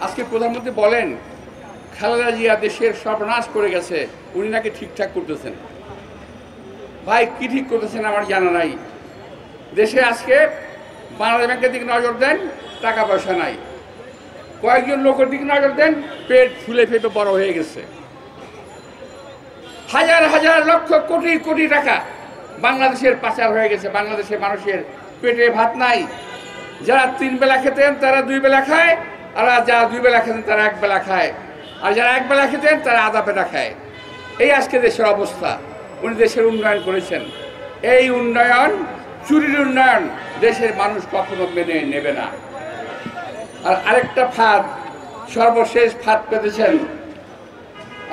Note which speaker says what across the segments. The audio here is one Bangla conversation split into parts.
Speaker 1: আজকে প্রধানমন্ত্রী বলেন খালেদা জিয়া দেশের সর্বনাশ করে গেছে, উনি নাকি ঠিকঠাক করতেছেন। ভাই কি ঠিক করতেছেন আমার জানা নাই। দেশে আজকে বাংলাদেশ ব্যাংকের দিকে নজর দেন, টাকা পয়সা নাই। কয়েকজন লোকের দিকে নজর দেন, পেট ফুলে ফেটে বড় হয়ে গেছে। হাজার হাজার লক্ষ কোটি কোটি টাকা বাংলাদেশের পাচার হয়ে গেছে। বাংলাদেশের মানুষের পেটে ভাত নাই। যারা 3 বেলা খেতেন তারা 2 বেলা খায়, আর যারা 2 বেলা খেতেন তারা 1 বেলা খায়, আর যারা 1 বেলা খেতেন তারা আধা পেটা খায়। এই আজকে দেশের অবস্থা। উনি দেশের উন্নয়ন করেছেন। এই উন্নয়ন চুরির উন্নয়ন দেশের মানুষ কখনো মেনে নেবে না। আর আরেকটা ফাঁদ, সর্বশেষ ফাঁদ পেতেছেন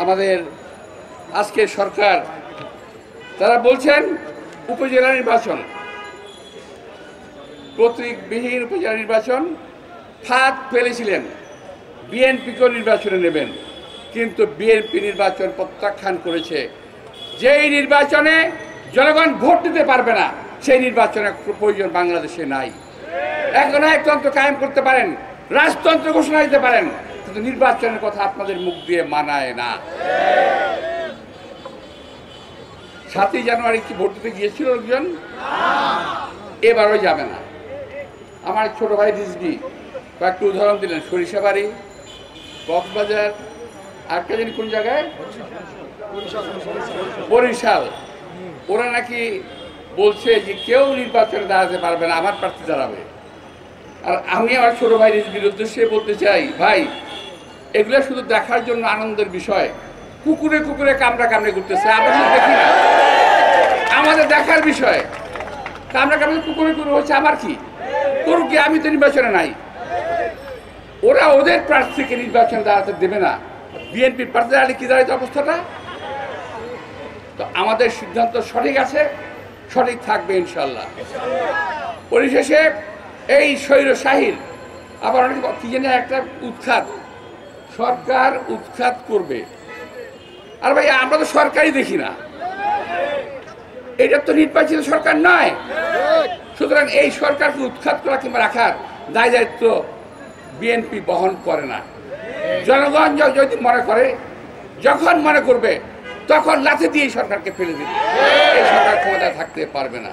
Speaker 1: আমাদের আজকের সরকার। তারা বলছেন উপজেলা নির্বাচন, প্রতীকবিহীন উপজেলা নির্বাচন। ফাঁদ ফেলেছিলেন বিএনপিকেও নির্বাচনে নেবেন, কিন্তু বিএনপি নির্বাচন প্রত্যাখ্যান করেছে। যেই নির্বাচনে জনগণ ভোট দিতে পারবে না, সেই নির্বাচনের প্রয়োজন বাংলাদেশে নাই। একতন্ত্র কায়েম করতে পারেন, রাজতন্ত্র ঘোষণা দিতে পারেন, কিন্তু নির্বাচনের কথা আপনাদের মুখ দিয়ে মানায় না। 7ই জানুয়ারি কি ভোট দিতে গিয়েছিল লোকজন? এবারও যাবে না। আমার ছোট ভাই রিজভী কয়েকটি উদাহরণ দিলেন, সরিষাবাড়ি, কক্সবাজার, আরেকটা জানি কোন জায়গায়, বরিশাল। ওরা নাকি বলছে যে কেউ নির্বাচনে দাঁড়াতে পারবে না, আমার প্রার্থী দাঁড়াবে। আর আমি আমার ছোট ভাই রিজভীর উদ্দেশ্যে বলতে চাই, ভাই এগুলো শুধু দেখার জন্য আনন্দের বিষয়। কুকুরে কুকুরে কামড়া কামড়ে করতেছে, আমরা শুধু দেখি না। আমাদের দেখার বিষয়, কামড়া কামড়ে কুকুরে কুকুরে হচ্ছে, আমার কি করুক, কি আমি তো নির্বাচনে নাই। ওরা ওদের প্রার্থীকে নির্বাচনে দাঁড়াতে দেবে না, বিএনপির প্রার্থী দাঁড়ালে কি দাঁড়াইতে অবস্থাটা। তো আমাদের সিদ্ধান্ত সঠিক আছে, সঠিক থাকবে ইনশাল্লাহ। পরিশেষে এই স্বৈরশাহীর আবার অনেক কি জানি একটা উৎখাত, সরকার উৎখাত করবে। আর ভাই আমরা তো সরকারই দেখি না, এটা তো নির্বাচিত সরকার নয়। সুতরাং এই সরকারকে উৎখাত করা কিংবা রাখার দায় দায়িত্ব বিএনপি বহন করে না। জনগণ যদি মনে করে, যখন মনে করবে, তখন লাথি দিয়ে সরকারকে ফেলে দিবে। এই সরকার ক্ষমতায় থাকতে পারবে না।